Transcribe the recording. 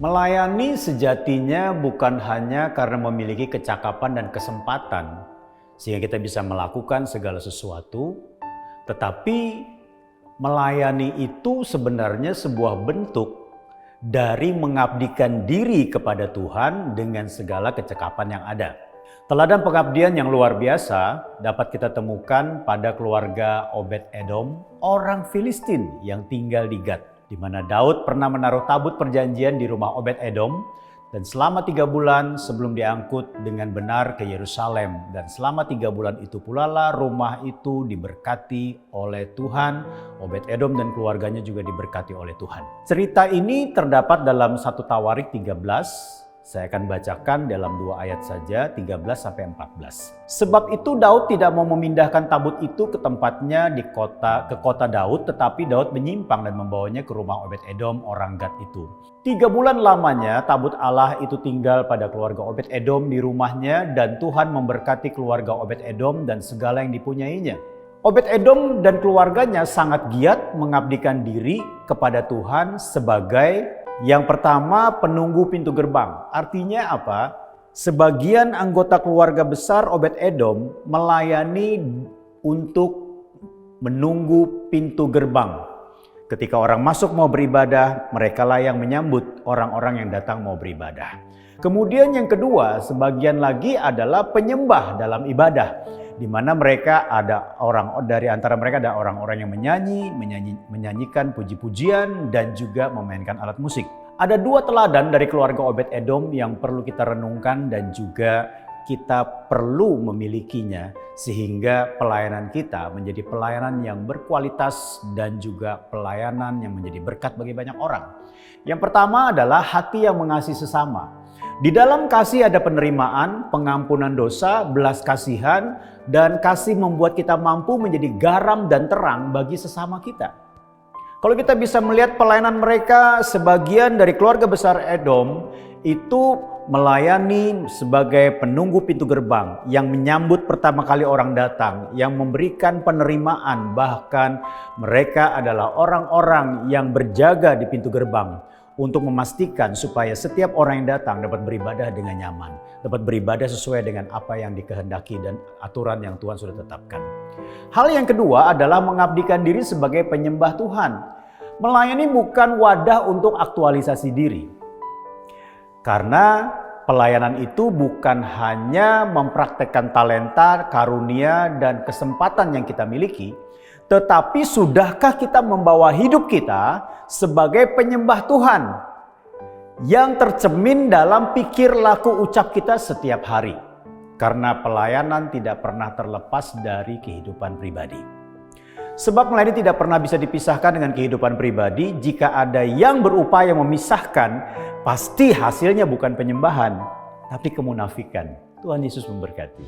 Melayani sejatinya bukan hanya karena memiliki kecakapan dan kesempatan sehingga kita bisa melakukan segala sesuatu, tetapi melayani itu sebenarnya sebuah bentuk dari mengabdikan diri kepada Tuhan dengan segala kecakapan yang ada. Teladan pengabdian yang luar biasa dapat kita temukan pada keluarga Obed-Edom, orang Filistin yang tinggal di Gat, di mana Daud pernah menaruh tabut perjanjian di rumah Obed-Edom, dan selama 3 bulan sebelum diangkut dengan benar ke Yerusalem, dan selama 3 bulan itu pula lah rumah itu diberkati oleh Tuhan. Obed-Edom dan keluarganya juga diberkati oleh Tuhan. Cerita ini terdapat dalam 1 Tawarik 13. Saya akan bacakan dalam 2 ayat saja, 13-14. Sebab itu Daud tidak mau memindahkan tabut itu ke tempatnya ke kota Daud, tetapi Daud menyimpang dan membawanya ke rumah Obed-Edom orang Gat itu. 3 bulan lamanya tabut Allah itu tinggal pada keluarga Obed-Edom di rumahnya, dan Tuhan memberkati keluarga Obed-Edom dan segala yang dipunyainya. Obed-Edom dan keluarganya sangat giat mengabdikan diri kepada Tuhan sebagai yang pertama, penunggu pintu gerbang. Artinya apa? Sebagian anggota keluarga besar Obed-Edom melayani untuk menunggu pintu gerbang. Ketika orang masuk mau beribadah, mereka lah yang menyambut orang-orang yang datang mau beribadah. Kemudian yang kedua, sebagian lagi adalah penyembah dalam ibadah, di mana mereka dari antara mereka ada orang-orang yang menyanyikan puji-pujian dan juga memainkan alat musik. Ada 2 teladan dari keluarga Obed-Edom yang perlu kita renungkan dan juga kita perlu memilikinya sehingga pelayanan kita menjadi pelayanan yang berkualitas dan juga pelayanan yang menjadi berkat bagi banyak orang. Yang pertama adalah hati yang mengasihi sesama. Di dalam kasih ada penerimaan, pengampunan dosa, belas kasihan, dan kasih membuat kita mampu menjadi garam dan terang bagi sesama kita. Kalau kita bisa melihat pelayanan mereka, sebagian dari keluarga besar Edom itu melayani sebagai penunggu pintu gerbang, yang menyambut pertama kali orang datang, yang memberikan penerimaan, bahkan mereka adalah orang-orang yang berjaga di pintu gerbang untuk memastikan supaya setiap orang yang datang dapat beribadah dengan nyaman, dapat beribadah sesuai dengan apa yang dikehendaki dan aturan yang Tuhan sudah tetapkan. Hal yang kedua adalah mengabdikan diri sebagai penyembah Tuhan. Melayani bukan wadah untuk aktualisasi diri. Karena pelayanan itu bukan hanya mempraktekkan talenta, karunia, dan kesempatan yang kita miliki, tetapi sudahkah kita membawa hidup kita sebagai penyembah Tuhan yang tercermin dalam pikir, laku, ucap kita setiap hari. Karena pelayanan tidak pernah terlepas dari kehidupan pribadi. Sebab melayani tidak pernah bisa dipisahkan dengan kehidupan pribadi. Jika ada yang berupaya memisahkan, pasti hasilnya bukan penyembahan, tapi kemunafikan. Tuhan Yesus memberkati.